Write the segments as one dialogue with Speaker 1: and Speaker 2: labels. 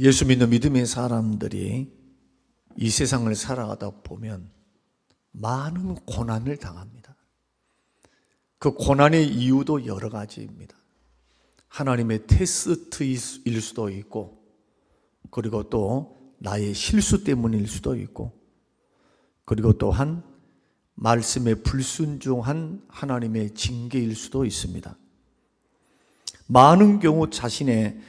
Speaker 1: 예수 믿는 믿음의 사람들이 이 세상을 살아가다 보면 많은 고난을 당합니다. 그 고난의 이유도 여러 가지입니다. 하나님의 테스트일 수도 있고, 그리고 또 나의 실수 때문일 수도 있고, 그리고 또한 말씀에 불순종한 하나님의 징계일 수도 있습니다. 많은 경우 자신의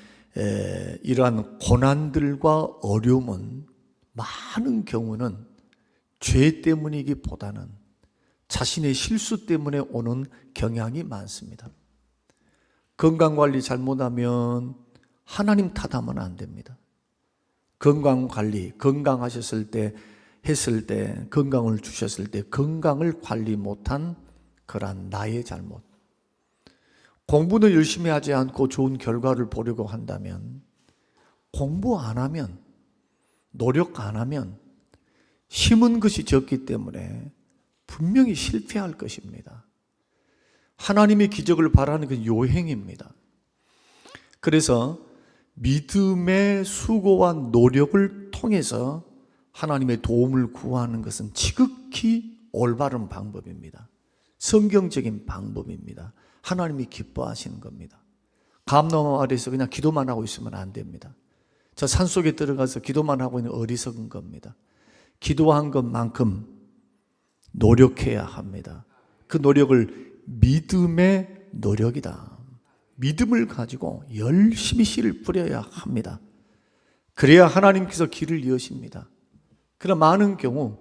Speaker 1: 이러한 고난들과 어려움은 많은 경우는 죄 때문이기보다는 자신의 실수 때문에 오는 경향이 많습니다. 건강관리 잘못하면 하나님 탓하면 안 됩니다. 건강관리, 건강하셨을 때, 했을 때, 건강을 주셨을 때 건강을 관리 못한 그러한 나의 잘못. 공부는 열심히 하지 않고 좋은 결과를 보려고 한다면, 공부 안 하면, 노력 안 하면 심은 것이 적기 때문에 분명히 실패할 것입니다. 하나님의 기적을 바라는 건 요행입니다. 그래서 믿음의 수고와 노력을 통해서 하나님의 도움을 구하는 것은 지극히 올바른 방법입니다. 성경적인 방법입니다. 하나님이 기뻐하시는 겁니다. 감나무 아래에서 그냥 기도만 하고 있으면 안 됩니다. 저 산속에 들어가서 기도만 하고 있는 어리석은 겁니다. 기도한 것만큼 노력해야 합니다. 그 노력을 믿음의 노력이다. 믿음을 가지고 열심히 씨를 뿌려야 합니다. 그래야 하나님께서 길을 여십니다. 그러나 많은 경우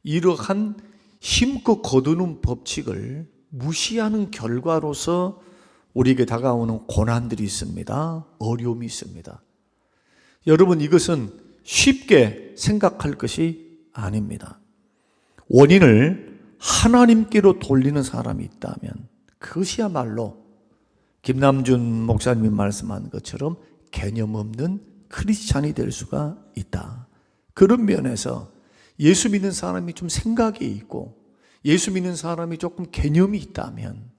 Speaker 1: 이러한 심고 거두는 법칙을 무시하는 결과로서 우리에게 다가오는 고난들이 있습니다. 어려움이 있습니다. 여러분, 이것은 쉽게 생각할 것이 아닙니다. 원인을 하나님께로 돌리는 사람이 있다면 그것이야말로 김남준 목사님이 말씀한 것처럼 개념 없는 크리스찬이 될 수가 있다. 그런 면에서 예수 믿는 사람이 좀 생각이 있고 예수 믿는 사람이 조금 개념이 있다면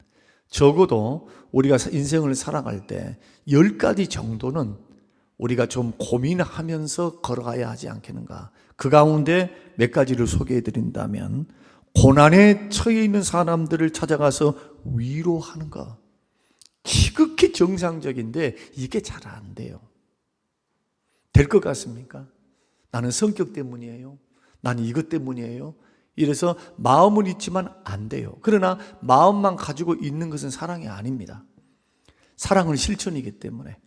Speaker 1: 적어도 우리가 인생을 살아갈 때 10가지 정도는 우리가 좀 고민하면서 걸어가야 하지 않겠는가. 그 가운데 몇 가지를 소개해 드린다면, 고난에 처해 있는 사람들을 찾아가서 위로하는 것, 지극히 정상적인데 이게 잘 안 돼요. 될 것 같습니까? 나는 성격 때문이에요, 나는 이것 때문이에요, 이래서 마음은 있지만 안 돼요. 그러나 마음만 가지고 있는 것은 사랑이 아닙니다. 사랑은 실천이기 때문에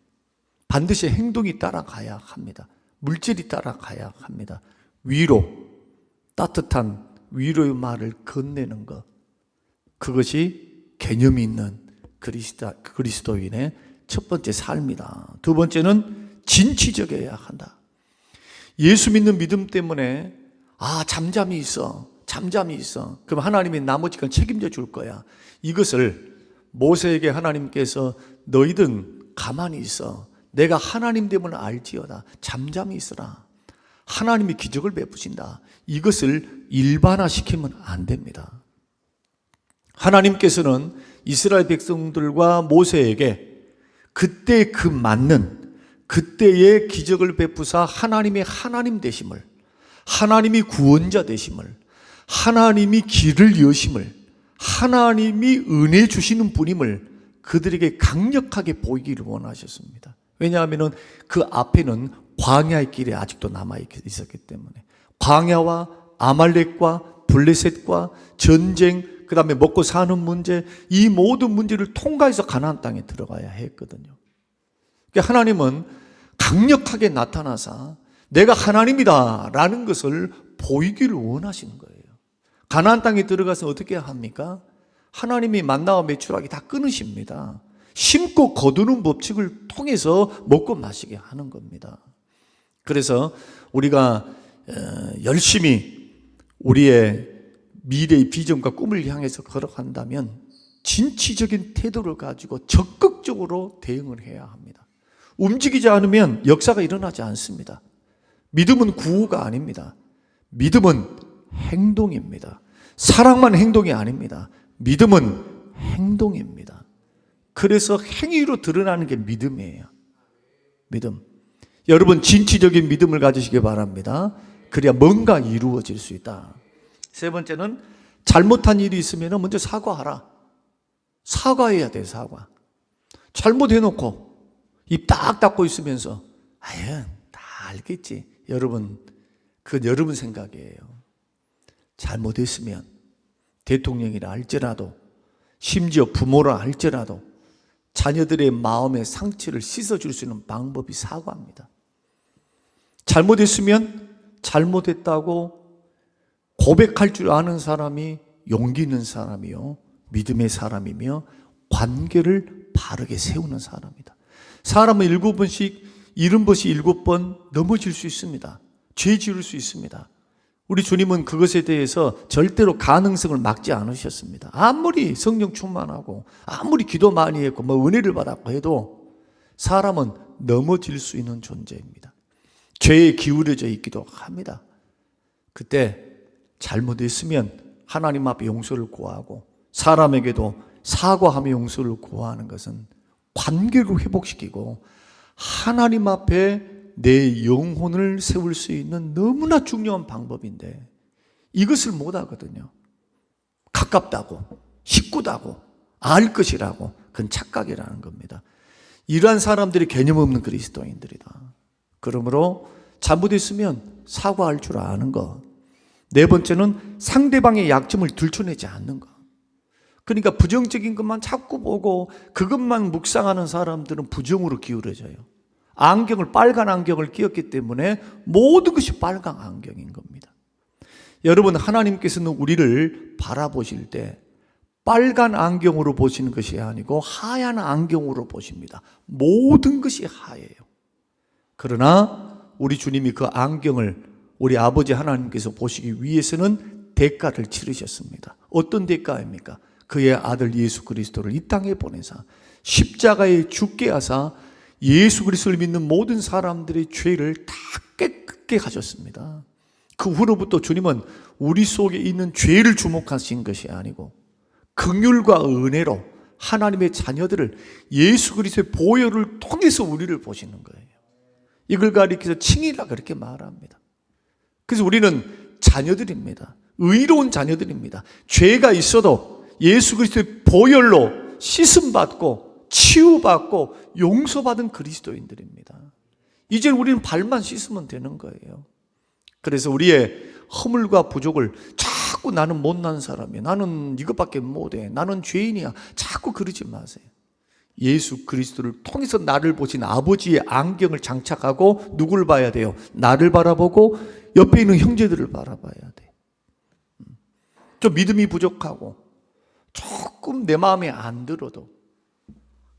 Speaker 1: 반드시 행동이 따라가야 합니다. 물질이 따라가야 합니다. 위로, 따뜻한 위로의 말을 건네는 것, 그것이 개념이 있는 그리스도인의 첫 번째 삶이다. 두 번째는 진취적이어야 한다. 예수 믿는 믿음 때문에 잠잠히 있어. 그럼 하나님이 나머지 건 책임져 줄 거야. 이것을 모세에게 하나님께서 너희든 가만히 있어. 내가 하나님 됨을 알지어다. 잠잠히 있어라. 하나님이 기적을 베푸신다. 이것을 일반화시키면 안 됩니다. 하나님께서는 이스라엘 백성들과 모세에게 그때 그 맞는 그때의 기적을 베푸사 하나님의 하나님 되심을, 하나님이 구원자 되심을, 하나님이 길을 여심을, 하나님이 은혜 주시는 분임을 그들에게 강력하게 보이기를 원하셨습니다. 왜냐하면 그 앞에는 광야의 길이 아직도 남아 있었기 때문에, 광야와 아말렉과 블레셋과 전쟁, 그 다음에 먹고 사는 문제, 이 모든 문제를 통과해서 가나안 땅에 들어가야 했거든요. 그러니까 하나님은 강력하게 나타나서 내가 하나님이다 라는 것을 보이기를 원하시는 거예요. 가나안 땅에 들어가서 어떻게 합니까? 하나님이 만나와 메추라기 다 끊으십니다. 심고 거두는 법칙을 통해서 먹고 마시게 하는 겁니다. 그래서 우리가 열심히 우리의 미래의 비전과 꿈을 향해서 걸어간다면 진취적인 태도를 가지고 적극적으로 대응을 해야 합니다. 움직이지 않으면 역사가 일어나지 않습니다. 믿음은 구호가 아닙니다. 믿음은 행동입니다. 사랑만 행동이 아닙니다. 믿음은 행동입니다. 그래서 행위로 드러나는 게 믿음이에요. 믿음. 여러분 진취적인 믿음을 가지시기 바랍니다. 그래야 뭔가 이루어질 수 있다. 세 번째는 잘못한 일이 있으면 먼저 사과하라. 사과해야 돼. 사과. 잘못해놓고 입 딱 닫고 있으면서 아유 다 알겠지. 여러분 그건 여러분 생각이에요. 잘못했으면 대통령이라 할지라도 심지어 부모라 할지라도 자녀들의 마음의 상처를 씻어줄 수 있는 방법이 사과입니다. 잘못했으면 잘못했다고 고백할 줄 아는 사람이 용기 있는 사람이요, 믿음의 사람이며 관계를 바르게 세우는 사람이다. 사람은 7번씩 70번씩 7번 넘어질 수 있습니다. 죄 지을 수 있습니다. 우리 주님은 그것에 대해서 절대로 가능성을 막지 않으셨습니다. 아무리 성령 충만하고 아무리 기도 많이 했고 은혜를 받았고 해도 사람은 넘어질 수 있는 존재입니다. 죄에 기울여져 있기도 합니다. 그때 잘못했으면 하나님 앞에 용서를 구하고 사람에게도 사과하며 용서를 구하는 것은 관계를 회복시키고 하나님 앞에 내 영혼을 세울 수 있는 너무나 중요한 방법인데 이것을 못하거든요. 가깝다고, 식구다고, 알 것이라고, 그건 착각이라는 겁니다. 이러한 사람들이 개념 없는 그리스도인들이다. 그러므로 잘못했으면 사과할 줄 아는 것. 네 번째는 상대방의 약점을 들춰내지 않는 것. 그러니까 부정적인 것만 자꾸 보고 그것만 묵상하는 사람들은 부정으로 기울어져요. 안경을, 빨간 안경을 끼웠기 때문에 모든 것이 빨간 안경인 겁니다. 여러분, 하나님께서는 우리를 바라보실 때 빨간 안경으로 보시는 것이 아니고 하얀 안경으로 보십니다. 모든 것이 하얘요. 그러나 우리 주님이 그 안경을 우리 아버지 하나님께서 보시기 위해서는 대가를 치르셨습니다. 어떤 대가입니까? 그의 아들 예수 그리스도를 이 땅에 보내사 십자가에 죽게 하사 예수 그리스도를 믿는 모든 사람들의 죄를 다 깨끗게 하셨습니다. 그 후로부터 주님은 우리 속에 있는 죄를 주목하신 것이 아니고 긍휼과 은혜로 하나님의 자녀들을 예수 그리스도의 보혈을 통해서 우리를 보시는 거예요. 이걸 가리켜서 칭이라 그렇게 말합니다. 그래서 우리는 자녀들입니다. 의로운 자녀들입니다. 죄가 있어도 예수 그리스도의 보혈로 씻음받고 치유받고 용서받은 그리스도인들입니다. 이제 우리는 발만 씻으면 되는 거예요. 그래서 우리의 허물과 부족을 자꾸 나는 못난 사람이야, 나는 이것밖에 못해, 나는 죄인이야, 자꾸 그러지 마세요. 예수 그리스도를 통해서 나를 보신 아버지의 안경을 장착하고 누구를 봐야 돼요? 나를 바라보고 옆에 있는 형제들을 바라봐야 돼요. 좀 믿음이 부족하고 조금 내 마음에 안 들어도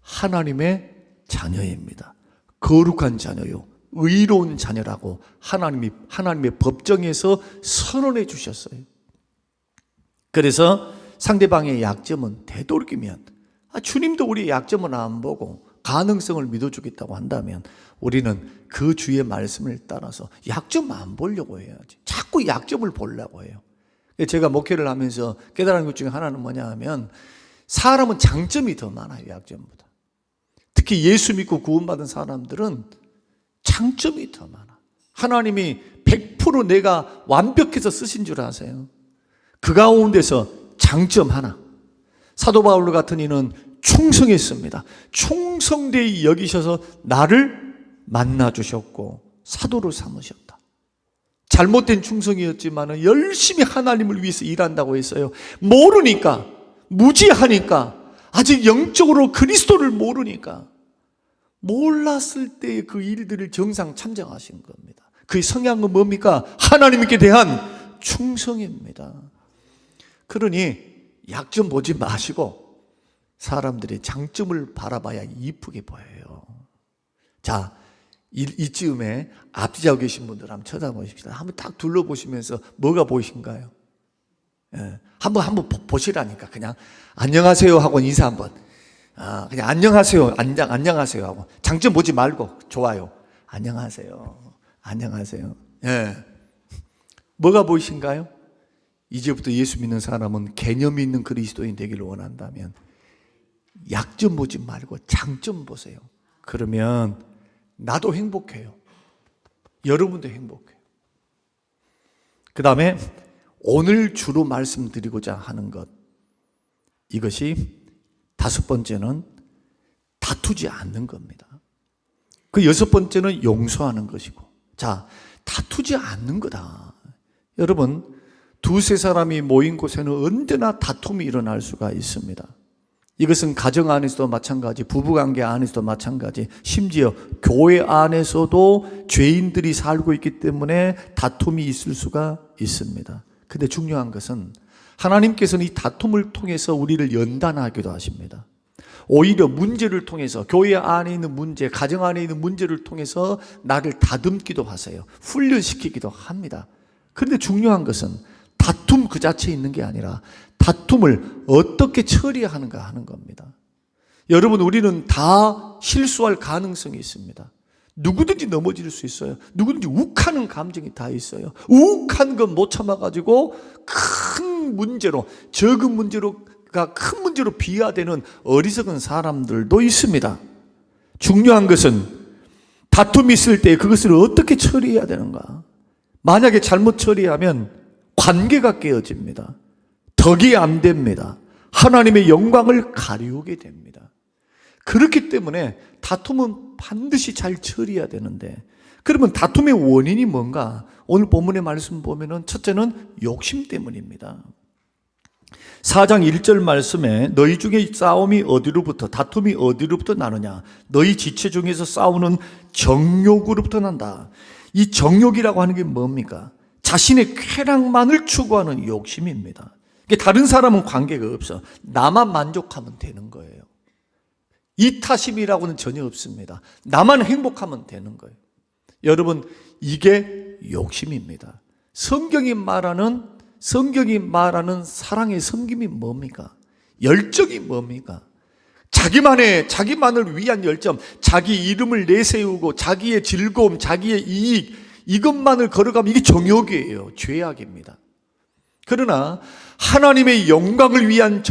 Speaker 1: 하나님의 자녀입니다. 거룩한 자녀요, 의로운 자녀라고 하나님의 법정에서 선언해 주셨어요. 그래서 상대방의 약점은 되도록이면 주님도 우리의 약점은 안 보고 가능성을 믿어주겠다고 한다면 우리는 그 주의 말씀을 따라서 약점 안 보려고 해야지. 자꾸 약점을 보려고 해요. 제가 목회를 하면서 깨달은 것 중에 하나는 뭐냐 하면 사람은 장점이 더 많아요, 약점보다. 특히 예수 믿고 구원받은 사람들은 장점이 더 많아. 하나님이 100% 내가 완벽해서 쓰신 줄 아세요? 그 가운데서 장점 하나. 사도 바울 같은 이는 충성했습니다. 충성되이 여기셔서 나를 만나주셨고 사도로 삼으셨다. 잘못된 충성이었지만 열심히 하나님을 위해서 일한다고 했어요. 모르니까, 무지하니까, 아직 영적으로 그리스도를 모르니까 몰랐을 때의 그 일들을 정상 참정하신 겁니다. 그의 성향은 뭡니까? 하나님께 대한 충성입니다. 그러니 약점 보지 마시고 사람들의 장점을 바라봐야 이쁘게 보여요. 자, 이쯤에 앞뒤자고 계신 분들 한번 쳐다보십시다. 한번 딱 둘러보시면서 뭐가 보이신가요? 예, 한번 보시라니까. 그냥 안녕하세요 하고 인사 한번. 그냥 안녕하세요, 안녕하세요 하고. 장점 보지 말고 좋아요. 안녕하세요, 안녕하세요. 예, 뭐가 보이신가요? 이제부터 예수 믿는 사람은 개념이 있는 그리스도인 되기를 원한다면 약점 보지 말고 장점 보세요. 그러면 나도 행복해요. 여러분도 행복해요. 그 다음에 오늘 주로 말씀드리고자 하는 것, 이것이 5번째는 다투지 않는 겁니다. 그 6번째는 용서하는 것이고, 자, 다투지 않는 거다. 여러분, 두세 사람이 모인 곳에는 언제나 다툼이 일어날 수가 있습니다. 이것은 가정 안에서도 마찬가지, 부부관계 안에서도 마찬가지, 심지어 교회 안에서도 죄인들이 살고 있기 때문에 다툼이 있을 수가 있습니다. 근데 중요한 것은 하나님께서는 이 다툼을 통해서 우리를 연단하기도 하십니다. 오히려 문제를 통해서, 교회 안에 있는 문제, 가정 안에 있는 문제를 통해서 나를 다듬기도 하세요. 훈련시키기도 합니다. 그런데 중요한 것은 다툼 그 자체에 있는 게 아니라 다툼을 어떻게 처리하는가 하는 겁니다. 여러분, 우리는 다 실수할 가능성이 있습니다. 누구든지 넘어질 수 있어요. 누구든지 욱하는 감정이 다 있어요. 욱한 건 못 참아가지고 큰 문제로, 적은 문제로가 큰 문제로 비화되는 어리석은 사람들도 있습니다. 중요한 것은 다툼이 있을 때 그것을 어떻게 처리해야 되는가. 만약에 잘못 처리하면 관계가 깨어집니다. 덕이 안 됩니다. 하나님의 영광을 가리우게 됩니다. 그렇기 때문에 다툼은 반드시 잘 처리해야 되는데, 그러면 다툼의 원인이 뭔가? 오늘 본문의 말씀 보면은 첫째는 욕심 때문입니다. 4장 1절 말씀에 너희 중에 싸움이 어디로부터, 다툼이 어디로부터 나느냐? 너희 지체 중에서 싸우는 정욕으로부터 난다. 이 정욕이라고 하는 게 뭡니까? 자신의 쾌락만을 추구하는 욕심입니다. 다른 사람은 관계가 없어. 나만 만족하면 되는 거예요. 이타심이라고는 전혀 없습니다. 나만 행복하면 되는 거예요. 여러분, 이게 욕심입니다. 성경이 말하는 사랑의 섬김이 뭡니까? 열정이 뭡니까? 자기만을 위한 열정, 자기 이름을 내세우고 자기의 즐거움, 자기의 이익, 이것만을 걸어가면 이게 정욕이에요. 죄악입니다. 그러나 하나님의 영광을 위한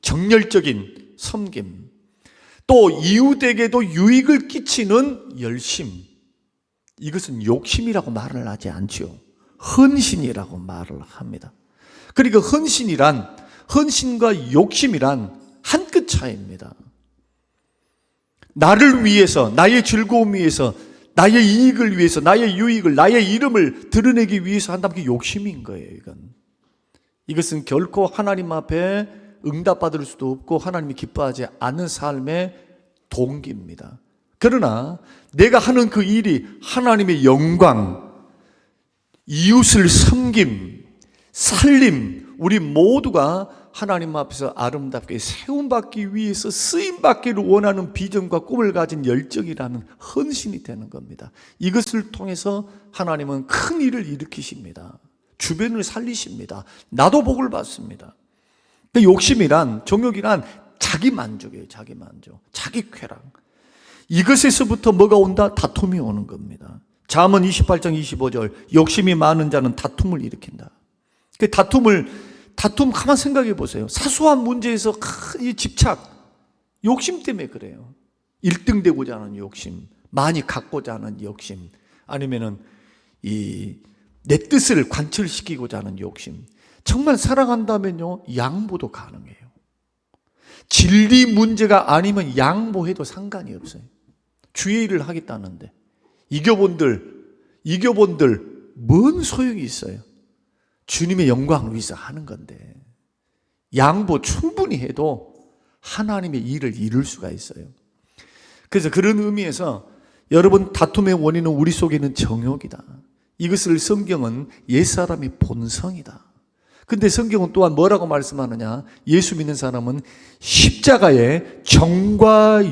Speaker 1: 정열적인 섬김, 또 이웃에게도 유익을 끼치는 열심, 이것은 욕심이라고 말을 하지 않죠. 헌신이라고 말을 합니다. 그러니까 헌신과 욕심이란 한 끗 차이입니다. 나를 위해서, 나의 즐거움 위해서, 나의 이익을 위해서, 나의 유익을, 나의 이름을 드러내기 위해서 한다면 그게 욕심인 거예요. 이것은 결코 하나님 앞에 응답받을 수도 없고 하나님이 기뻐하지 않는 삶의 동기입니다. 그러나 내가 하는 그 일이 하나님의 영광, 이웃을 섬김, 살림, 우리 모두가 하나님 앞에서 아름답게 세움받기 위해서 쓰임받기를 원하는 비전과 꿈을 가진 열정이라는 헌신이 되는 겁니다. 이것을 통해서 하나님은 큰 일을 일으키십니다. 주변을 살리십니다. 나도 복을 받습니다. 욕심이란, 정욕이란 자기 만족이에요. 자기 만족, 자기 쾌락. 이것에서부터 뭐가 온다? 다툼이 오는 겁니다. 잠언 28장 25절, 욕심이 많은 자는 다툼을 일으킨다. 다툼 가만 생각해 보세요. 사소한 문제에서 큰 집착, 욕심 때문에 그래요. 1등 되고자 하는 욕심, 많이 갖고자 하는 욕심, 아니면은 내 뜻을 관철시키고자 하는 욕심. 정말 사랑한다면요, 양보도 가능해요. 진리 문제가 아니면 양보해도 상관이 없어요. 주의 일을 하겠다는데 이겨본들 뭔 소용이 있어요? 주님의 영광을 위해서 하는 건데 양보 충분히 해도 하나님의 일을 이룰 수가 있어요. 그래서 그런 의미에서 여러분, 다툼의 원인은 우리 속에 있는 정욕이다. 이것을 성경은 옛사람의 본성이다. 근데 성경은 또한 뭐라고 말씀하느냐? 예수 믿는 사람은 십자가의 정과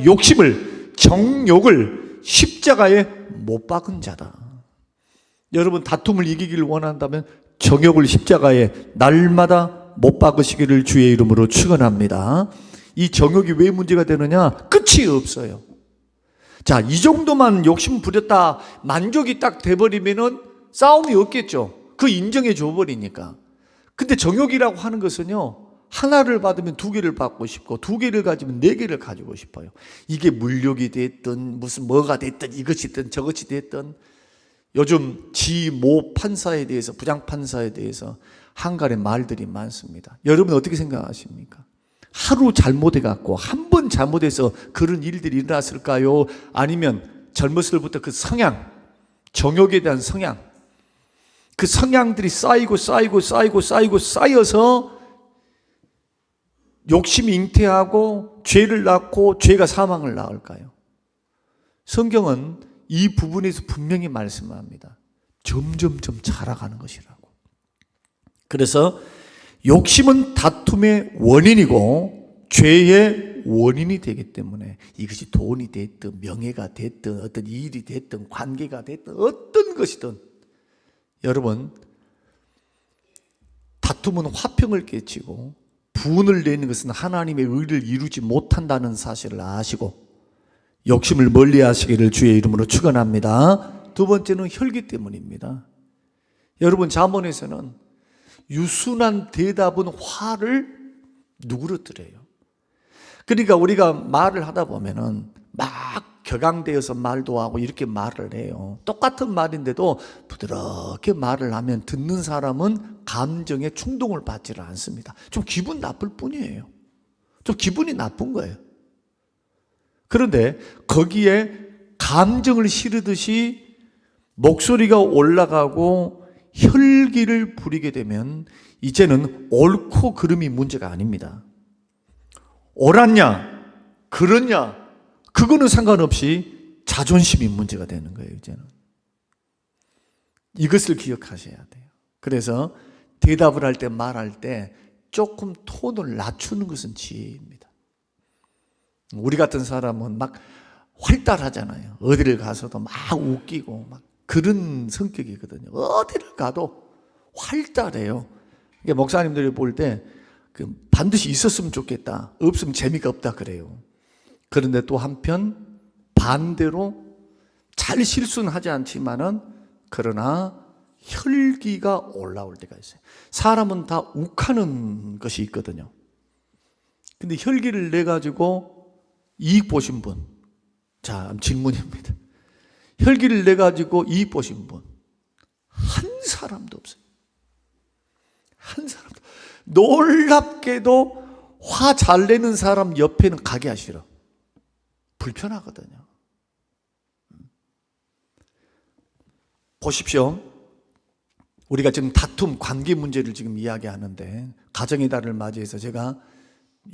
Speaker 1: 정욕을 십자가에 못 박은 자다. 여러분, 다툼을 이기기를 원한다면 정욕을 십자가에 날마다 못 박으시기를 주의 이름으로 축원합니다. 이 정욕이 왜 문제가 되느냐? 끝이 없어요. 자, 이 정도만 욕심 부렸다, 만족이 딱 돼버리면은 싸움이 없겠죠. 그 인정해 줘버리니까. 근데 정욕이라고 하는 것은요, 하나를 받으면 두 개를 받고 싶고 두 개를 가지면 네 개를 가지고 싶어요. 이게 물욕이 됐든 무슨 뭐가 됐든 이것이 됐든 저것이 됐든 요즘 지모 판사에 대해서 부장판사에 대해서 한갈의 말들이 많습니다. 여러분 어떻게 생각하십니까? 하루 잘못해 갖고 한 번 잘못해서 그런 일들이 일어났을까요? 아니면 젊었을 때부터 그 성향, 정욕에 대한 성향, 그 성향들이 쌓여서 욕심이 잉태하고 죄를 낳고 죄가 사망을 낳을까요? 성경은 이 부분에서 분명히 말씀합니다. 점점점 자라가는 것이라고. 그래서 욕심은 다툼의 원인이고 죄의 원인이 되기 때문에 이것이 돈이 됐든 명예가 됐든 어떤 일이 됐든 관계가 됐든 어떤 것이든 여러분 다툼은 화평을 깨치고 분을 내는 것은 하나님의 의를 이루지 못한다는 사실을 아시고 욕심을 멀리 하시기를 주의 이름으로 축원합니다. 두 번째는 혈기 때문입니다. 여러분 잠언에서는 유순한 대답은 화를 누그러뜨려요. 그러니까 우리가 말을 하다 보면은 막 격앙되어서 말도 하고 이렇게 말을 해요. 똑같은 말인데도 부드럽게 말을 하면 듣는 사람은 감정에 충동을 받지를 않습니다. 좀 기분 나쁠 뿐이에요. 좀 기분이 나쁜 거예요. 그런데 거기에 감정을 실으듯이 목소리가 올라가고 혈기를 부리게 되면 이제는 옳고 그름이 문제가 아닙니다. 옳았냐, 그렇냐, 그거는 상관없이 자존심이 문제가 되는 거예요, 이제는. 이것을 기억하셔야 돼요. 그래서 대답을 할 때, 말할 때 조금 톤을 낮추는 것은 지혜입니다. 우리 같은 사람은 막 활달하잖아요. 어디를 가서도 막 웃기고 막 그런 성격이거든요. 어디를 가도 활달해요. 목사님들이 볼 때 반드시 있었으면 좋겠다. 없으면 재미가 없다 그래요. 그런데 또 한편 반대로 잘 실수는 하지 않지만은 그러나 혈기가 올라올 때가 있어요. 사람은 다 욱하는 것이 있거든요. 근데 혈기를 내 가지고 이익 보신 분, 자 질문입니다. 혈기를 내 가지고 이익 보신 분 한 사람도 없어요. 한 사람도. 놀랍게도 화 잘 내는 사람 옆에는 가기 싫어. 불편하거든요. 보십시오. 우리가 지금 다툼, 관계 문제를 지금 이야기하는데 가정의 달을 맞이해서 제가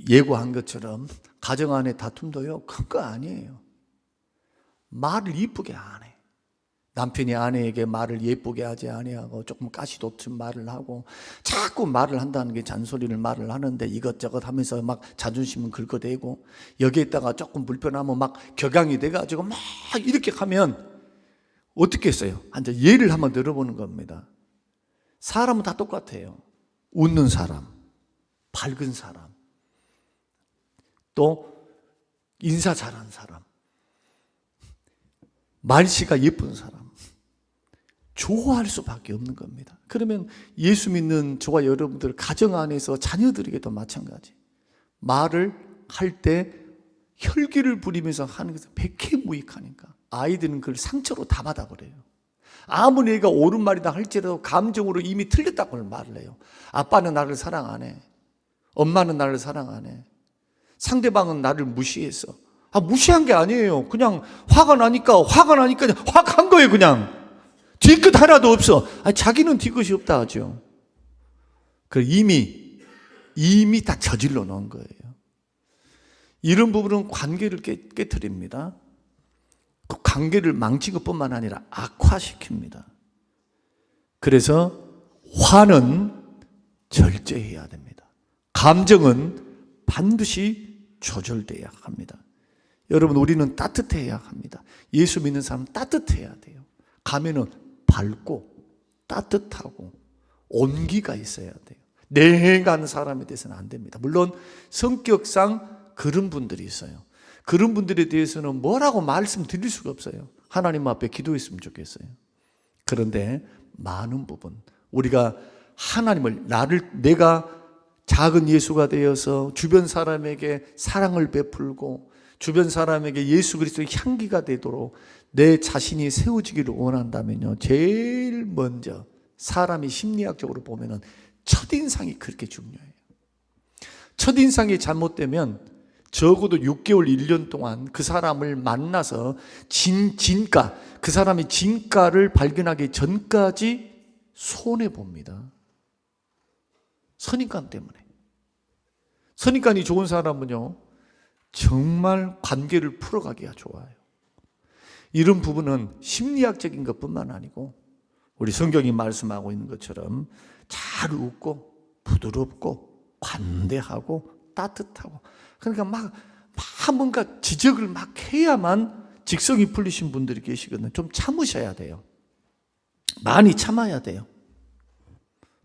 Speaker 1: 예고한 것처럼 가정 안의 다툼도요 큰 거 아니에요. 말을 이쁘게 안 해. 남편이 아내에게 말을 예쁘게 하지 아니하고 조금 가시돋친 말을 하고 자꾸 말을 한다는 게 잔소리를 말을 하는데 이것저것 하면서 막 자존심은 긁어대고 여기에다가 조금 불편하면 막 격앙이 돼가지고 막 이렇게 하면 어떻게 했어요? 이제 예를 한번 들어보는 겁니다. 사람은 다 똑같아요. 웃는 사람, 밝은 사람, 또 인사 잘하는 사람, 말씨가 예쁜 사람 좋아할 수밖에 없는 겁니다. 그러면 예수 믿는 저와 여러분들 가정 안에서 자녀들에게도 마찬가지. 말을 할 때 혈기를 부리면서 하는 것은 백해무익하니까 아이들은 그걸 상처로 다 받아버려요. 아무리 애가 옳은 말이다 할지라도 감정으로 이미 틀렸다고 말을 해요. 아빠는 나를 사랑 안 해. 엄마는 나를 사랑 안 해. 상대방은 나를 무시했어. 무시한 게 아니에요. 그냥 화가 나니까 화가 한 거예요. 그냥 뒤끝 하나도 없어. 자기는 뒤끝이 없다 하죠. 이미 다 저질러 놓은 거예요. 이런 부분은 관계를 깨트립니다. 그 관계를 망친 것뿐만 아니라 악화시킵니다. 그래서 화는 절제해야 됩니다. 감정은 반드시 조절돼야 합니다. 여러분 우리는 따뜻해야 합니다. 예수 믿는 사람은 따뜻해야 돼요. 가면은 밝고 따뜻하고 온기가 있어야 돼요. 냉한 사람에 대해서는 안 됩니다. 물론 성격상 그런 분들이 있어요. 그런 분들에 대해서는 뭐라고 말씀드릴 수가 없어요. 하나님 앞에 기도했으면 좋겠어요. 그런데 많은 부분 우리가 하나님을 내가 작은 예수가 되어서 주변 사람에게 사랑을 베풀고 주변 사람에게 예수 그리스도의 향기가 되도록 내 자신이 세워지기를 원한다면요, 제일 먼저 사람이 심리학적으로 보면은 첫인상이 그렇게 중요해요. 첫인상이 잘못되면 적어도 6개월, 1년 동안 그 사람을 만나서 진가, 그 사람의 진가를 발견하기 전까지 손해봅니다. 선입관 때문에. 선입관이 좋은 사람은요, 정말 관계를 풀어가기가 좋아요. 이런 부분은 심리학적인 것뿐만 아니고 우리 성경이 말씀하고 있는 것처럼 잘 웃고 부드럽고 관대하고 따뜻하고, 그러니까 막 뭔가 지적을 막 해야만 직성이 풀리신 분들이 계시거든요. 좀 참으셔야 돼요. 많이 참아야 돼요.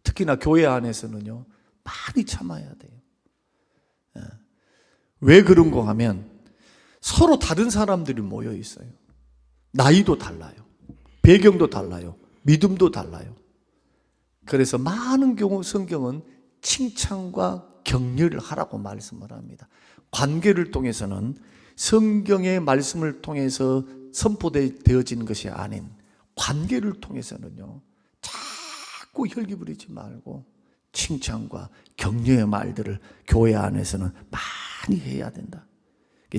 Speaker 1: 특히나 교회 안에서는요, 많이 참아야 돼요. 왜 그런가 하면 서로 다른 사람들이 모여 있어요. 나이도 달라요. 배경도 달라요. 믿음도 달라요. 그래서 많은 경우 성경은 칭찬과 격려를 하라고 말씀을 합니다. 관계를 통해서는 성경의 말씀을 통해서 선포되어지는 것이 아닌 관계를 통해서는요, 자꾸 혈기 부리지 말고 칭찬과 격려의 말들을 교회 안에서는 많이 해야 된다.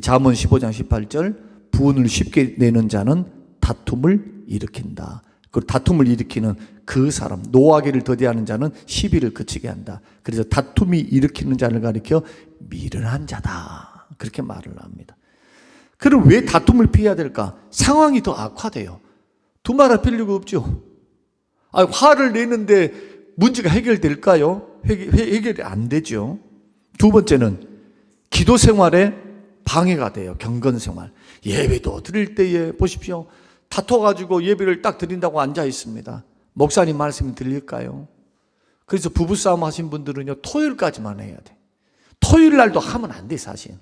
Speaker 1: 잠언 15장 18절, 부은을 쉽게 내는 자는 다툼을 일으킨다. 그 다툼을 일으키는 그 사람, 노하기를 더디하는 자는 시비를 그치게 한다. 그래서 다툼이 일으키는 자를 가리켜 미련한 자다, 그렇게 말을 합니다. 그럼 왜 다툼을 피해야 될까? 상황이 더 악화돼요. 두말할 필요가 없죠. 화를 내는데 문제가 해결될까요? 해결이 안 되죠. 두 번째는 기도 생활에 방해가 돼요. 경건 생활. 예배도 드릴 때에 보십시오. 다퉈가지고 예배를 딱 드린다고 앉아 있습니다. 목사님 말씀이 들릴까요? 그래서 부부싸움 하신 분들은요, 토요일까지만 해야 돼. 토요일 날도 하면 안 돼, 사실.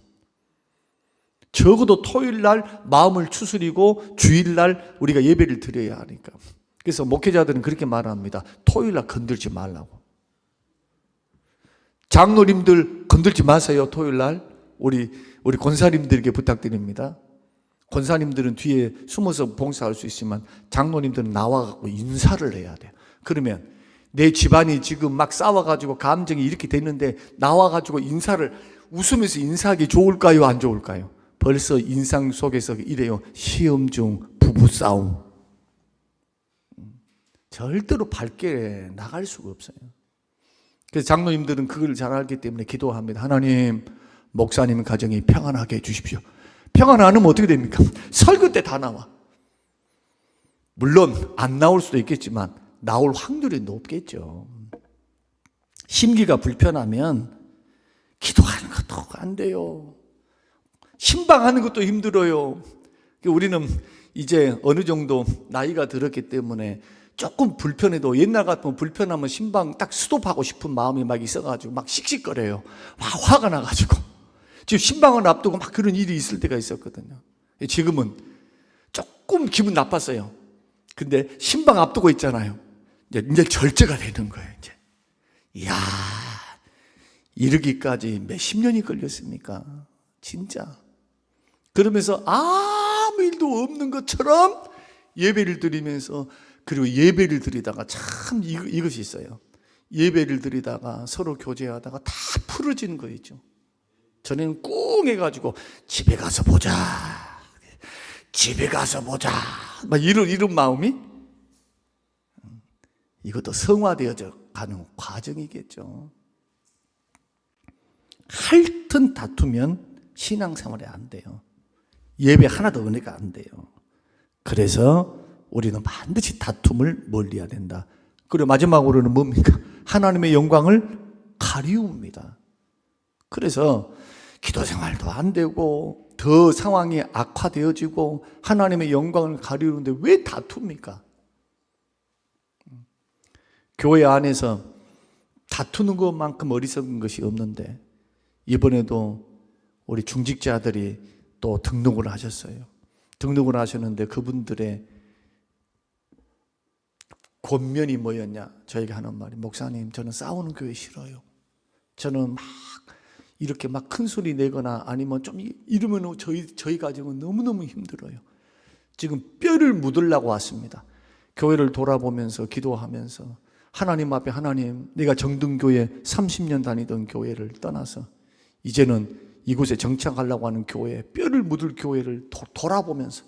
Speaker 1: 적어도 토요일 날 마음을 추스리고 주일 날 우리가 예배를 드려야 하니까. 그래서 목회자들은 그렇게 말합니다. 토요일 날 건들지 말라고. 장로님들 건들지 마세요, 토요일 날. 우리 권사님들에게 부탁드립니다. 권사님들은 뒤에 숨어서 봉사할 수 있지만 장로님들은 나와갖고 인사를 해야 돼요. 그러면 내 집안이 지금 막 싸워가지고 감정이 이렇게 됐는데 나와가지고 인사를, 웃으면서 인사하기 좋을까요, 안 좋을까요? 벌써 인상 속에서 이래요. 시험 중 부부싸움. 절대로 밝게 나갈 수가 없어요. 그래서 장로님들은 그걸 잘 알기 때문에 기도합니다. 하나님, 목사님 가정이 평안하게 해주십시오. 평안 안 하면 어떻게 됩니까? 설교 때 다 나와. 물론 안 나올 수도 있겠지만 나올 확률이 높겠죠. 심기가 불편하면 기도하는 것도 안 돼요. 신방하는 것도 힘들어요. 우리는 이제 어느 정도 나이가 들었기 때문에 조금 불편해도, 옛날 같으면 불편하면 신방 딱 스톱하고 싶은 마음이 막 있어가지고 막 씩씩거려요. 화가 나가지고. 지금 신방을 앞두고 막 그런 일이 있을 때가 있었거든요. 지금은 조금 기분 나빴어요. 근데 신방 앞두고 있잖아요. 이제 절제가 되는 거예요, 이제. 이야, 이르기까지 몇십 년이 걸렸습니까? 진짜. 그러면서 아무 일도 없는 것처럼 예배를 드리면서, 그리고 예배를 드리다가 참 이것이 있어요. 예배를 드리다가 서로 교제하다가 다 풀어지는 거 있죠. 전에는 꿍 해가지고 집에 가서 보자, 집에 가서 보자, 막 이런 마음이, 이것도 성화되어져 가는 과정이겠죠. 하여튼 다투면 신앙생활이 안 돼요. 예배 하나도 은혜가 안 돼요. 그래서 우리는 반드시 다툼을 멀리해야 된다. 그리고 마지막으로는 뭡니까? 하나님의 영광을 가리웁니다. 그래서 기도 생활도 안 되고 더 상황이 악화되어지고 하나님의 영광을 가리우는데 왜 다툽니까? 교회 안에서 다투는 것만큼 어리석은 것이 없는데 이번에도 우리 중직자들이 또 등록을 하셨어요. 등록을 하셨는데 그분들의 권면이 뭐였냐? 저에게 하는 말이, 목사님, 저는 싸우는 교회 싫어요. 저는 막 이렇게 막 큰 소리 내거나 아니면 좀 이러면 저희 가정은 너무너무 힘들어요. 지금 뼈를 묻으려고 왔습니다. 교회를 돌아보면서 기도하면서 하나님 앞에, 하나님, 내가 정등교회 30년 다니던 교회를 떠나서 이제는 이곳에 정착하려고 하는 교회, 뼈를 묻을 교회를 돌아보면서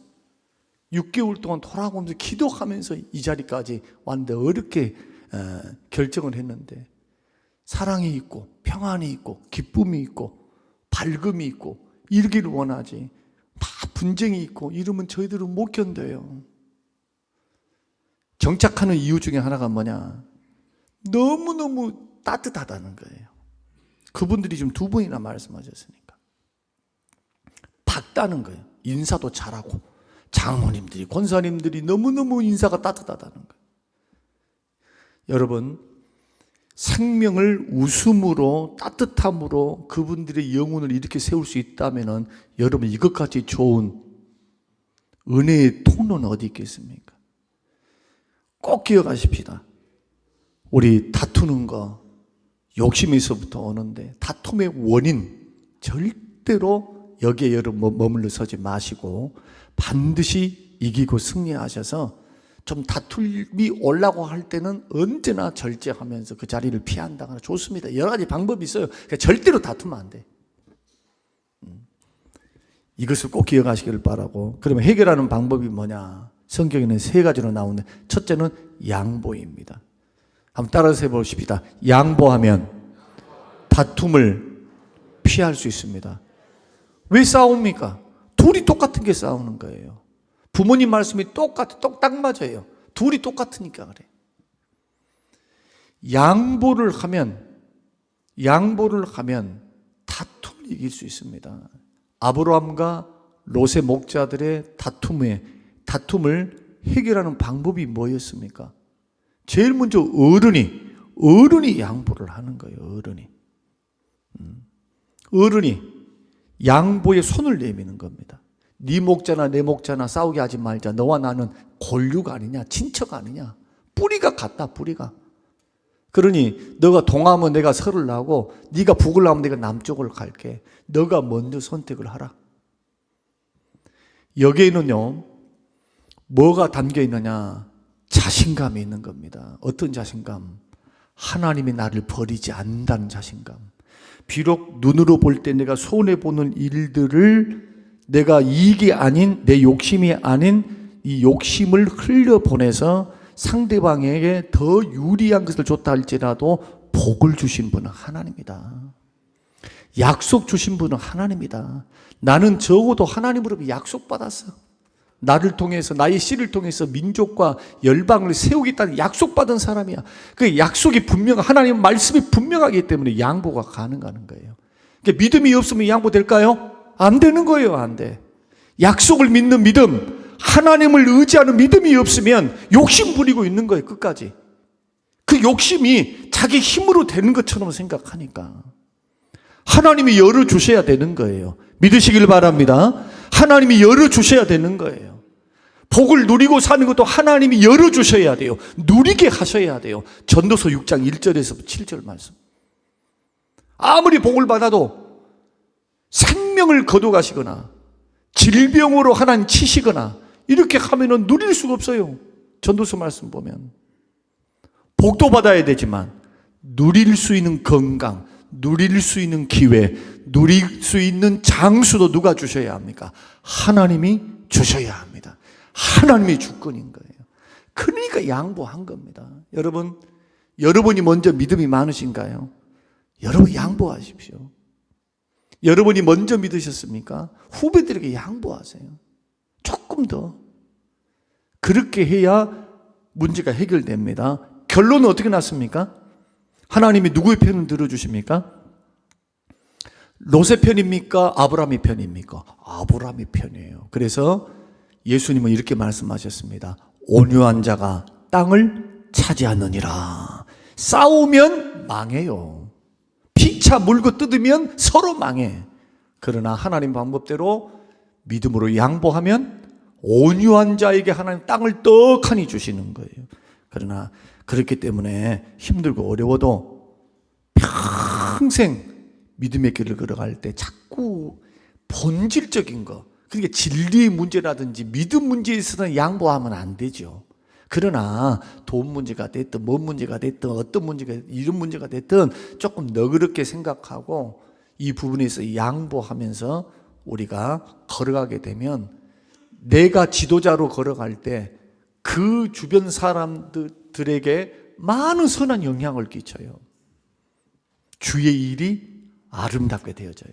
Speaker 1: 6개월 동안 돌아보면서 기도하면서 이 자리까지 왔는데 어렵게 결정을 했는데 사랑이 있고 평안이 있고 기쁨이 있고 밝음이 있고 이르기를 원하지 막 분쟁이 있고 이러면 저희들은 못 견뎌요. 정착하는 이유 중에 하나가 뭐냐? 너무너무 따뜻하다는 거예요. 그분들이 지금 2번이나 말씀하셨으니까. 밝다는 거예요. 인사도 잘하고 장모님들이, 권사님들이 너무너무 인사가 따뜻하다는 거예요. 여러분, 생명을 웃음으로 따뜻함으로 그분들의 영혼을 이렇게 세울 수 있다면 여러분 이것까지 좋은 은혜의 통로는 어디 있겠습니까? 꼭 기억하십시다. 우리 다투는 거 욕심에서부터 오는데 다툼의 원인 절대로 여기에 여러분 머물러 서지 마시고 반드시 이기고 승리하셔서 좀 다툼이 오려고 할 때는 언제나 절제하면서 그 자리를 피한다거나 좋습니다. 여러 가지 방법이 있어요. 그러니까 절대로 다투면 안 돼. 이것을 꼭 기억하시기를 바라고. 그러면 해결하는 방법이 뭐냐? 성경에는 3가지로 나오는데 첫째는 양보입니다. 한번 따라서 해보십시다. 양보하면 다툼을 피할 수 있습니다. 왜 싸웁니까? 둘이 똑같은 게 싸우는 거예요. 부모님 말씀이 딱 맞아요. 둘이 똑같으니까 그래. 양보를 하면 다툼을 이길 수 있습니다. 아브라함과 롯의 목자들의 다툼을 해결하는 방법이 뭐였습니까? 제일 먼저 어른이 양보를 하는 거예요. 어른이 양보에 손을 내미는 겁니다. 네 목자나 내 목자나 싸우게 하지 말자. 너와 나는 골육 아니냐, 친척 아니냐. 뿌리가 같다, 뿌리가. 그러니 너가 동하면 내가 서를 나고 네가 북을 나면 내가 남쪽을 갈게. 너가 먼저 선택을 하라. 여기에는요, 뭐가 담겨 있느냐? 자신감이 있는 겁니다. 어떤 자신감? 하나님이 나를 버리지 않는다는 자신감. 비록 눈으로 볼 때 내가 손해보는 일들을 내가 이익이 아닌, 내 욕심이 아닌 이 욕심을 흘려보내서 상대방에게 더 유리한 것을 줬다 할지라도 복을 주신 분은 하나님이다. 약속 주신 분은 하나님이다. 나는 적어도 하나님으로부터 약속받았어. 나를 통해서, 나의 씨를 통해서 민족과 열방을 세우겠다는 약속받은 사람이야. 그 약속이 하나님 말씀이 분명하기 때문에 양보가 가능한 거예요. 그러니까 믿음이 없으면 양보될까요? 안 되는 거예요. 안 돼. 약속을 믿는 믿음, 하나님을 의지하는 믿음이 없으면 욕심 부리고 있는 거예요. 끝까지. 그 욕심이 자기 힘으로 되는 것처럼 생각하니까 하나님이 열어주셔야 되는 거예요. 믿으시길 바랍니다. 하나님이 열어주셔야 되는 거예요. 복을 누리고 사는 것도 하나님이 열어주셔야 돼요. 누리게 하셔야 돼요. 전도서 6장 1절에서 7절 말씀. 아무리 복을 받아도 생명을 거둬가시거나 질병으로 하나님 치시거나 이렇게 하면은 누릴 수가 없어요. 전도서 말씀 보면 복도 받아야 되지만 누릴 수 있는 건강, 누릴 수 있는 기회, 누릴 수 있는 장수도 누가 주셔야 합니까? 하나님이 주셔야 합니다. 하나님의 주권인 거예요. 그러니까 양보한 겁니다. 여러분이 먼저 믿음이 많으신가요? 여러분 양보하십시오. 여러분이 먼저 믿으셨습니까? 후배들에게 양보하세요. 조금 더. 그렇게 해야 문제가 해결됩니다. 결론은 어떻게 났습니까? 하나님이 누구의 편을 들어주십니까? 롯의 편입니까? 아브라함의 편입니까? 아브라함의 편이에요. 그래서 예수님은 이렇게 말씀하셨습니다. 온유한 자가 땅을 차지하느니라. 싸우면 망해요. 피차 물고 뜯으면 서로 망해. 그러나 하나님 방법대로 믿음으로 양보하면 온유한 자에게 하나님 땅을 떡하니 주시는 거예요. 그러나 그렇기 때문에 힘들고 어려워도 평생 믿음의 길을 걸어갈 때 자꾸 본질적인 거, 그러니까 진리의 문제라든지 믿음 문제에 있어서는 양보하면 안 되죠. 그러나 돈 문제가 됐든 뭔 문제가 됐든 어떤 문제가 됐든 이런 문제가 됐든 조금 너그럽게 생각하고 이 부분에서 양보하면서 우리가 걸어가게 되면 내가 지도자로 걸어갈 때 그 주변 사람들에게 많은 선한 영향을 끼쳐요. 주의 일이 아름답게 되어져요.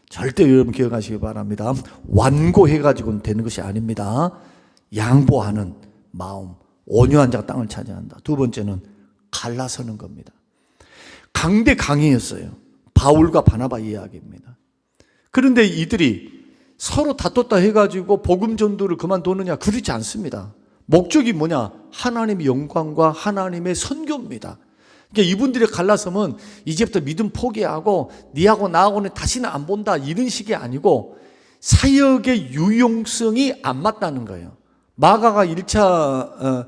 Speaker 1: 절대 여러분 기억하시기 바랍니다. 완고해가지고는 되는 것이 아닙니다. 양보하는 마음, 온유한 자가 땅을 차지한다. 두 번째는 갈라서는 겁니다. 강대 강이었어요. 바울과 바나바 이야기입니다. 그런데 이들이 서로 다퉜다 해가지고 복음 전도를 그만두느냐? 그렇지 않습니다. 목적이 뭐냐? 하나님의 영광과 하나님의 선교입니다. 그러니까 이분들의 갈라섬은 이제부터 믿음 포기하고 니하고 나하고는 다시는 안 본다 이런 식이 아니고 사역의 유용성이 안 맞다는 거예요. 마가가 1차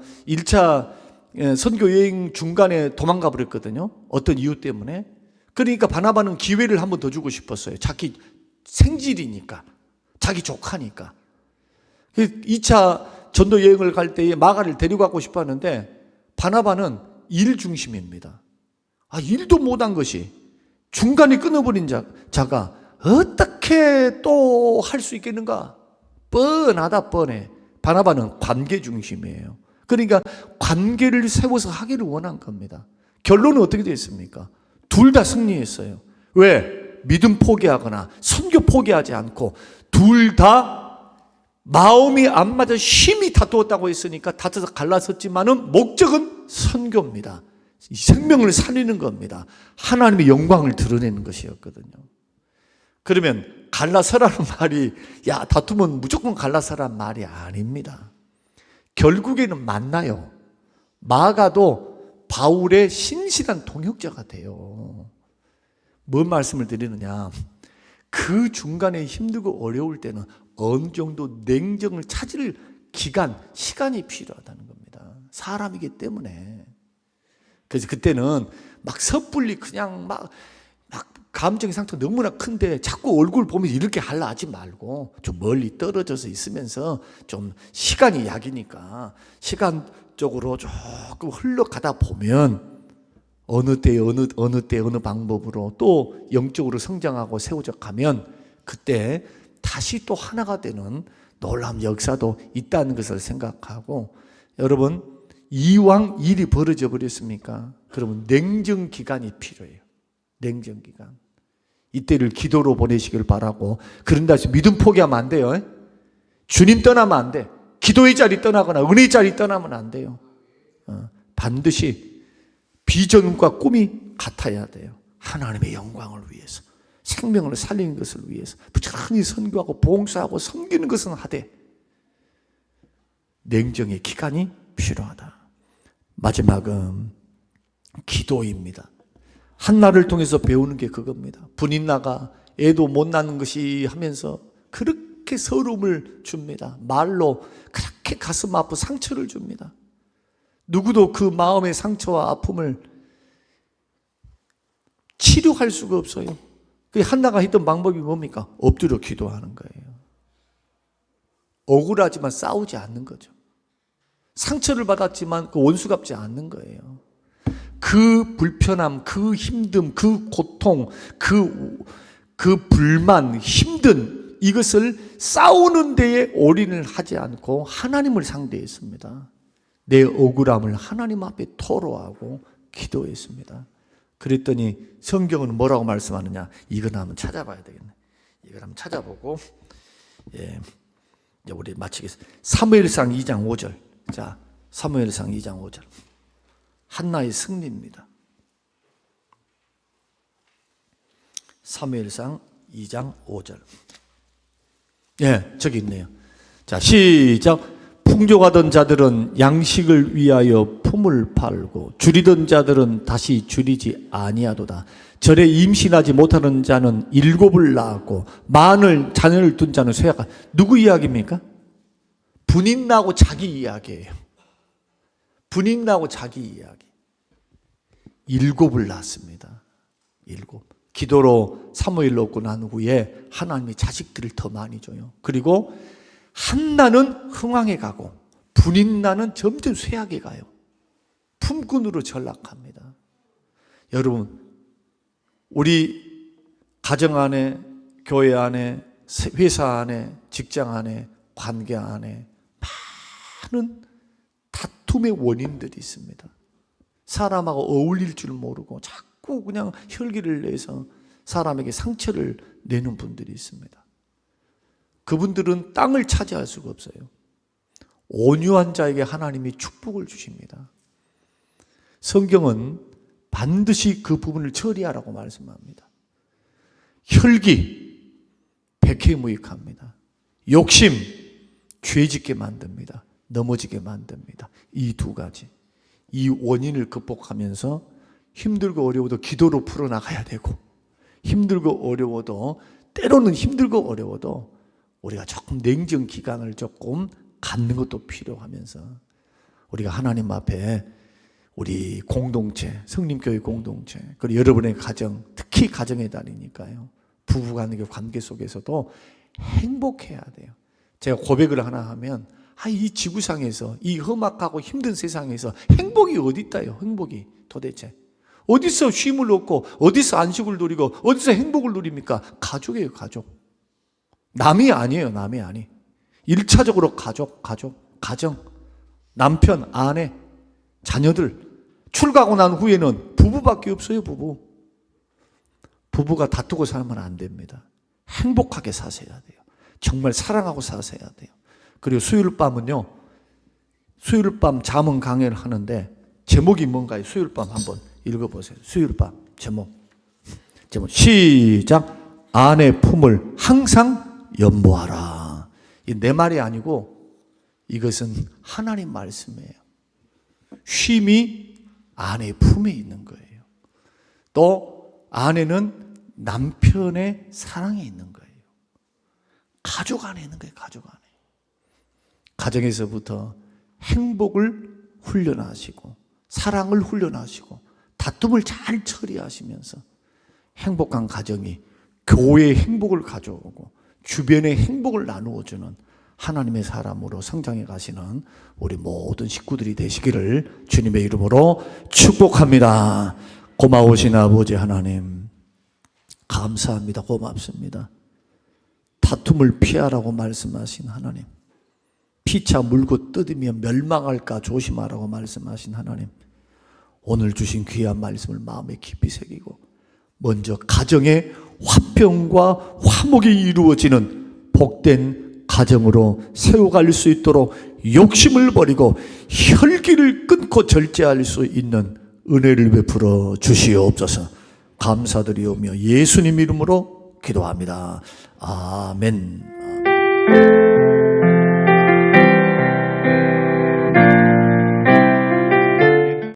Speaker 1: 선교 여행 중간에 도망가 버렸거든요. 어떤 이유 때문에. 그러니까 바나바는 기회를 한 번 더 주고 싶었어요. 자기 생질이니까, 자기 조카니까. 2차 전도 여행을 갈 때에 마가를 데려가고 싶었는데 바나바는 일 중심입니다. 일도 못한 것이 중간에 끊어버린 자가 어떻게 또 할 수 있겠는가? 뻔하다 뻔해. 바나바는 관계 중심이에요. 그러니까 관계를 세워서 하기를 원한 겁니다. 결론은 어떻게 됐습니까? 둘 다 승리했어요. 왜? 믿음 포기하거나 선교 포기하지 않고 둘 다 마음이 안 맞아 힘이 다투었다고 했으니까 다투어서 갈라섰지만은 목적은 선교입니다. 생명을 살리는 겁니다. 하나님의 영광을 드러내는 것이었거든요. 그러면 갈라서라는 말이 다투면 무조건 갈라서라는 말이 아닙니다. 결국에는 만나요. 마가도 바울의 신실한 동역자가 돼요. 뭔 말씀을 드리느냐? 그 중간에 힘들고 어려울 때는 어느 정도 냉정을 찾을 기간, 시간이 필요하다는 겁니다. 사람이기 때문에. 그래서 그때는 막 섣불리 그냥 막 감정의 상태가 너무나 큰데 자꾸 얼굴 보면서 이렇게 하려 하지 말고 좀 멀리 떨어져서 있으면서 좀 시간이 약이니까 시간적으로 조금 흘러가다 보면 어느 때 어느 방법으로 또 영적으로 성장하고 세워져 가면 그때 다시 또 하나가 되는 놀라운 역사도 있다는 것을 생각하고, 여러분 이왕 일이 벌어져 버렸습니까? 그러면 냉정 기간이 필요해요. 냉정 기간. 이때를 기도로 보내시길 바라고. 그런다 해서 믿음 포기하면 안 돼요. 주님 떠나면 안 돼. 기도의 자리 떠나거나 은혜의 자리 떠나면 안 돼요. 반드시 비전과 꿈이 같아야 돼요. 하나님의 영광을 위해서, 생명을 살리는 것을 위해서 부지런히 선교하고 봉사하고 섬기는 것은 하되 냉정의 기간이 필요하다. 마지막은 기도입니다. 한나를 통해서 배우는 게 그겁니다. 분인 나가 애도 못 낳는 것이 하면서 그렇게 서러움을 줍니다. 말로 그렇게 가슴 아프 상처를 줍니다. 누구도 그 마음의 상처와 아픔을 치료할 수가 없어요. 그 한나가 했던 방법이 뭡니까? 엎드려 기도하는 거예요. 억울하지만 싸우지 않는 거죠. 상처를 받았지만 그 원수 갚지 않는 거예요. 그 불편함, 그 힘듦, 그 고통, 그 불만, 힘든 이것을 싸우는 데에 올인을 하지 않고 하나님을 상대했습니다. 내 억울함을 하나님 앞에 토로하고 기도했습니다. 그랬더니 성경은 뭐라고 말씀하느냐? 이걸 한번 찾아봐야 되겠네. 이걸 한번 찾아보고, 이제 우리 마치겠습니다. 사무엘상 2장 5절. 자, 사무엘상 2장 5절. 한나의 승리입니다. 사무엘상 2장 5절. 저기 있네요. 자, 시작. 풍족하던 자들은 양식을 위하여 품을 팔고 줄이던 자들은 다시 줄이지 아니하도다. 절에 임신하지 못하는 자는 7을 낳았고 많은 자녀를 둔 자는 쇠약한. 누구 이야기입니까? 분인 나고 자기 이야기예요. 분인 나고 자기 이야기. 7을 낳았습니다. 7. 기도로 사무엘을 얻고 난 후에 하나님이 자식들을 더 많이 줘요. 그리고 한나는 흥왕에 가고 분인나는 점점 쇠약에 가요. 품꾼으로 전락합니다. 여러분, 우리 가정 안에, 교회 안에, 회사 안에, 직장 안에, 관계 안에 많은 다툼의 원인들이 있습니다. 사람하고 어울릴 줄 모르고 자꾸 그냥 혈기를 내서 사람에게 상처를 내는 분들이 있습니다. 그분들은 땅을 차지할 수가 없어요. 온유한 자에게 하나님이 축복을 주십니다. 성경은 반드시 그 부분을 처리하라고 말씀합니다. 혈기, 백해무익합니다. 욕심, 죄짓게 만듭니다. 넘어지게 만듭니다. 이 두 가지, 이 원인을 극복하면서 힘들고 어려워도 기도로 풀어나가야 되고, 힘들고 어려워도, 때로는 힘들고 어려워도 우리가 조금 냉정 기간을 조금 갖는 것도 필요하면서 우리가 하나님 앞에 우리 공동체, 성림교회 공동체, 그리고 여러분의 가정, 특히 가정의 달이니까요, 부부간의 관계 속에서도 행복해야 돼요. 제가 고백을 하나 하면, 이 지구상에서, 이 험악하고 힘든 세상에서 행복이 어디 있다요? 행복이 도대체 어디서 쉼을 얻고 어디서 안식을 누리고 어디서 행복을 누립니까? 가족이에요. 가족. 남이 아니에요. 남이 아니. 1차적으로 가정, 남편, 아내, 자녀들. 출가하고 난 후에는 부부밖에 없어요. 부부가 다투고 살면 안 됩니다. 행복하게 사셔야 돼요. 정말 사랑하고 사셔야 돼요. 그리고 수요일 밤은요, 수요일 밤 잠언 강해를 하는데 제목이 뭔가요? 수요일 밤 한번 읽어보세요. 수요일 밤 제목 시작. 아내 품을 항상 연보하라. 이 내 말이 아니고 이것은 하나님 말씀이에요. 쉼이 아내의 품에 있는 거예요. 또 아내는 남편의 사랑에 있는 거예요. 가족 안에 있는 거예요. 가족 안에. 가정에서부터 행복을 훈련하시고 사랑을 훈련하시고 다툼을 잘 처리하시면서 행복한 가정이 교회의 행복을 가져오고 주변의 행복을 나누어주는 하나님의 사람으로 성장해 가시는 우리 모든 식구들이 되시기를 주님의 이름으로 축복합니다. 고마우신 아버지 하나님, 감사합니다. 고맙습니다. 다툼을 피하라고 말씀하신 하나님, 피차 물고 뜯으면 멸망할까 조심하라고 말씀하신 하나님, 오늘 주신 귀한 말씀을 마음에 깊이 새기고 먼저 가정의 화평과 화목이 이루어지는 복된 가정으로 세워갈 수 있도록 욕심을 버리고 혈기를 끊고 절제할 수 있는 은혜를 베풀어 주시옵소서. 감사드리오며 예수님 이름으로 기도합니다. 아멘.